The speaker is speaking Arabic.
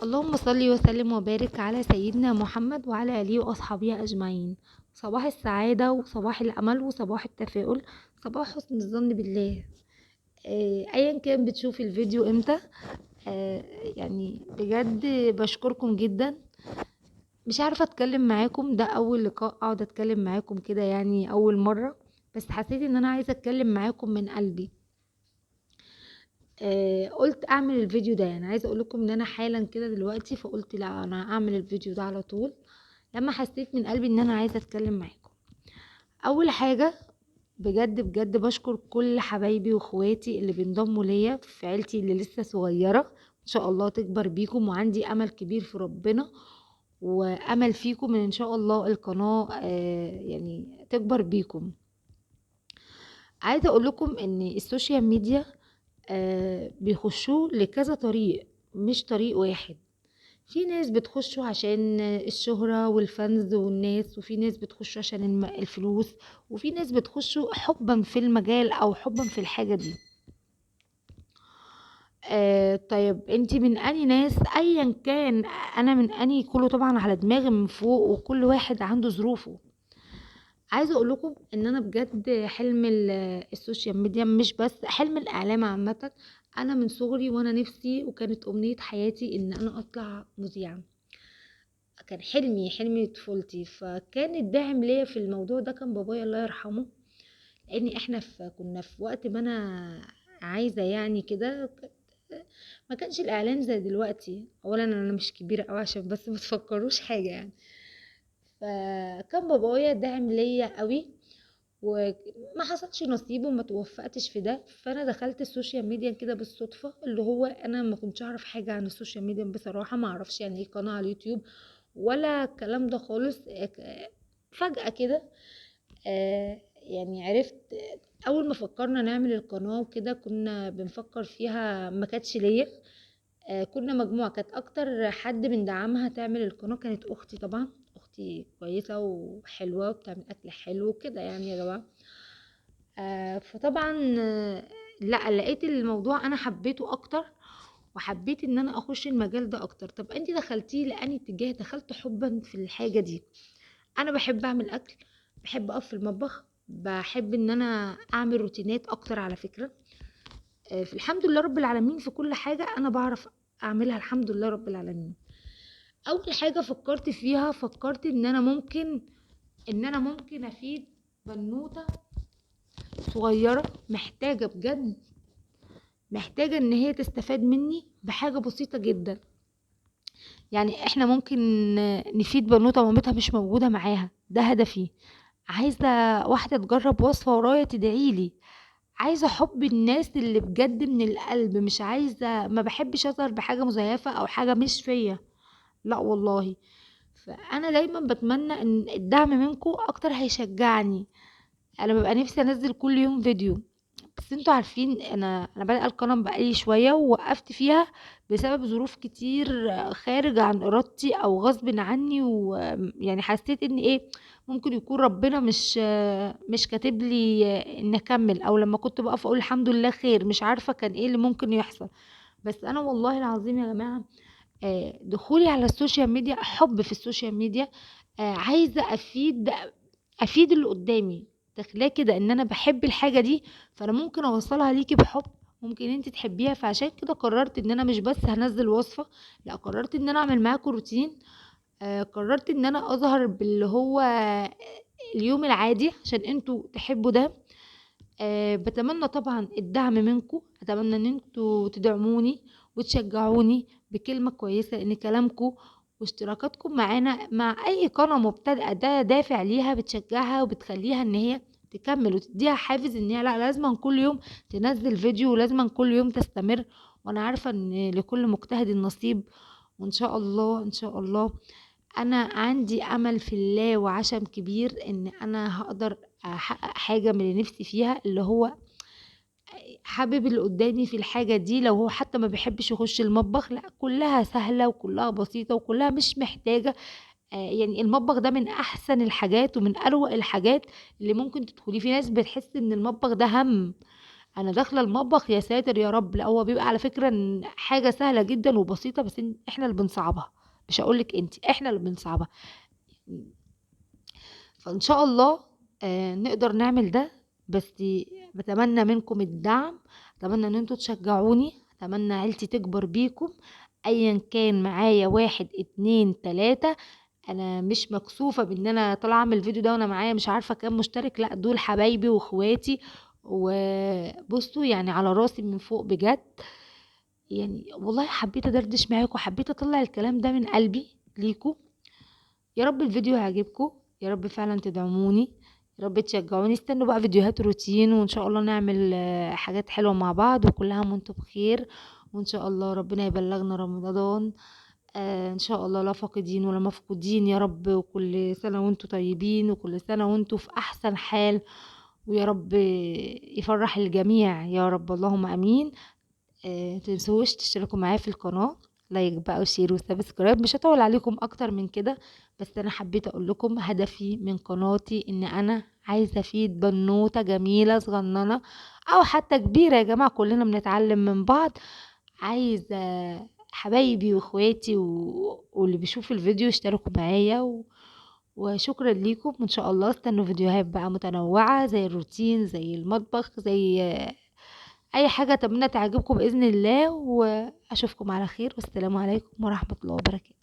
اللهم صل وسلم وبارك على سيدنا محمد وعلى آله وأصحابه أجمعين. صباح السعادة وصباح الأمل وصباح التفاؤل، صباح حسن الظن بالله. أيا كان بتشوف الفيديو امتى. آه، يعني بجد بشكركم جدا. مش عارفة اتكلم معاكم، ده أول لقاء اقعد اتكلم معاكم كده، يعني أول مرة. بس حسيت ان انا عايزة اتكلم معاكم من قلبي. قلت اعمل الفيديو ده، يعني عايزه اقول لكم ان انا حالا كده دلوقتي، فقلت لا انا اعمل الفيديو ده على طول لما حسيت من قلبي ان انا عايزه اتكلم معاكم. اول حاجه، بجد بجد بشكر كل حبايبي واخواتي اللي بينضموا ليا في عيلتي اللي لسه صغيره، ان شاء الله تكبر بيكم، وعندي امل كبير في ربنا وامل فيكم ان شاء الله القناه يعني تكبر بيكم. عايزه اقول لكم ان السوشيال ميديا بيخشوا لكذا طريق، مش طريق واحد. في ناس بتخشوا عشان الشهرة والفانز والناس، وفي ناس بتخشوا عشان الفلوس، وفي ناس بتخشوا حبا في المجال او حبا في الحاجة دي. طيب انتي من اني ناس ايا كان؟ انا من اني، كله طبعا على دماغي من فوق، وكل واحد عنده ظروفه. عايزه اقول لكم ان انا بجد حلم السوشيال ميديا، مش بس حلم الاعلام عامه. انا من صغري وانا نفسي، وكانت امنيه حياتي ان انا اطلع مذيعه. كان حلمي طفولتي، فكان الداعم ليا في الموضوع ده كان بابايا الله يرحمه. لان احنا كنا في وقت ما انا عايزه يعني كده، ما كانش الاعلام زي دلوقتي. اولا انا مش كبيره قوي عشان بس ما تفكروش حاجه يعني. فكان بابايا داعم ليا قوي، وما حصلش نصيب وما توفقتش في ده. فانا دخلت السوشيال ميديا كده بالصدفه، اللي هو انا ما كنتش اعرف حاجه عن السوشيال ميديا بصراحه، ما اعرفش يعني ايه قناه على اليوتيوب ولا الكلام ده خالص. فجاه كده يعني عرفت. اول ما فكرنا نعمل القناه وكده كنا بنفكر فيها، ما كانتش ليا. كنا مجموعة، كانت أكتر حد من دعمها تعمل القناة كانت أختي. طبعا أختي كويسة وحلوة وبتعمل أكل حلو كده يعني يا جماعة. فطبعا لا، لقيت الموضوع أنا حبيته أكتر، وحبيت ان انا اخش المجال ده اكتر. طب انتي دخلتيه لأني اتجاه؟ دخلت حبا في الحاجة دي. انا بحب اعمل اكل، بحب اقف في المطبخ، بحب ان انا اعمل روتينات اكتر على فكرة. في الحمد لله رب العالمين، في كل حاجة انا بعرف اعملها الحمد لله رب العالمين. اول حاجة فكرت فيها، فكرت ان انا ممكن افيد بنوتة صغيرة محتاجة بجد، محتاجة ان هي تستفاد مني بحاجة بسيطة جدا. يعني احنا ممكن نفيد بنوتة مامتها مش موجودة معاها، ده هدفي. عايزة واحدة تجرب وصفة ورايا تدعيلي. عايزة حب الناس اللي بجد من القلب، مش عايزة، ما بحبش اظهر بحاجة مزيفة او حاجة مش فيا، لا والله. فانا دايما بتمنى ان الدعم منكم اكتر هيشجعني. انا ببقى نفسي انزل كل يوم فيديو، بس انتوا عارفين انا بادئه القناه بقالي شويه ووقفت فيها بسبب ظروف كتير خارج عن ارادتي او غصب عني. ويعني حسيت ان ايه، ممكن يكون ربنا مش كاتب لي ان اكمل، او لما كنت بقف اقول الحمد لله خير، مش عارفه كان ايه اللي ممكن يحصل. بس انا والله العظيم يا جماعه، دخولي على السوشيال ميديا حب في السوشيال ميديا. عايزه افيد اللي قدامي، داخلاه كده ان انا بحب الحاجه دي، فانا ممكن اوصلها ليكي بحب، ممكن انت تحبيها. فعشان كده قررت ان انا مش بس هنزل وصفه، لا، قررت ان انا اعمل معاكم روتين. قررت ان انا اظهر باللي هو اليوم العادي عشان انتوا تحبوا ده. بتمنى طبعا الدعم منكم، اتمنى ان انتوا تدعموني وتشجعوني بكلمة كويسة، ان كلامكم واشتراكاتكم معانا مع اي قناة مبتدئة ده دافع ليها، بتشجعها وبتخليها ان هي تكمل، وتديها حافز ان هي لا، لازم كل يوم تنزل فيديو، ولازم كل يوم تستمر. وانا عارفة ان لكل مجتهد نصيب، وان شاء الله ان شاء الله انا عندي امل في الله وعشم كبير ان انا هقدر احقق حاجة من اللي نفسي فيها، اللي هو حابب اللي قدامي في الحاجة دي. لو هو حتى ما بيحبش يخش المطبخ، لا، كلها سهلة وكلها بسيطة وكلها مش محتاجة. يعني المطبخ ده من احسن الحاجات ومن اروق الحاجات اللي ممكن تدخلي. في ناس بتحس ان المطبخ ده هم، انا داخله المطبخ يا ساتر يا رب. لا هو بيبقى على فكره إن حاجه سهله جدا وبسيطه، بس احنا اللي بنصعبها، مش هقولك انت، احنا اللي بنصعبها. فان شاء الله نقدر نعمل ده. بس بتمنى منكم الدعم، اتمنى ان انتوا تشجعوني، اتمنى عيلتي تكبر بيكم. ايا كان معايا 1 2 3، انا مش مكسوفة بان انا طالعة اعمل الفيديو ده وانا معايا مش عارفة كام مشترك. لا دول حبايبي واخواتي، وبصوا يعني على راسي من فوق بجد. يعني والله حبيت ادردش معاكم، حبيت اطلع الكلام ده من قلبي ليكم. يا رب الفيديو يعجبكم، يا رب فعلا تدعموني، يا رب تشجعوني. استنوا بقى فيديوهات روتين، وان شاء الله نعمل حاجات حلوة مع بعض، وكلها وانتم بخير. وان شاء الله ربنا يبلغنا رمضان ان شاء الله، لا فاقدين ولا مفقودين يا رب. وكل سنة وانتم طيبين، وكل سنة وانتم في احسن حال، ويا رب يفرح الجميع يا رب، اللهم امين. تنسوش تشتركوا معايا في القناة، لايك بقى وشير وسبسكرايب. مش هطول عليكم اكتر من كده، بس انا حبيت اقول لكم هدفي من قناتي ان انا عايزة افيد بنوتة جميلة صغننة او حتى كبيرة، يا جماعة كلنا بنتعلم من بعض. عايزة حبايبي واخواتي واللي بيشوف الفيديو يشتركوا معايا وشكرا ليكم. وان شاء الله استنوا فيديوهات بقى متنوعة زي الروتين، زي المطبخ، زي اي حاجة اتمنى تعجبكم باذن الله. واشوفكم على خير، والسلام عليكم ورحمة الله وبركاته.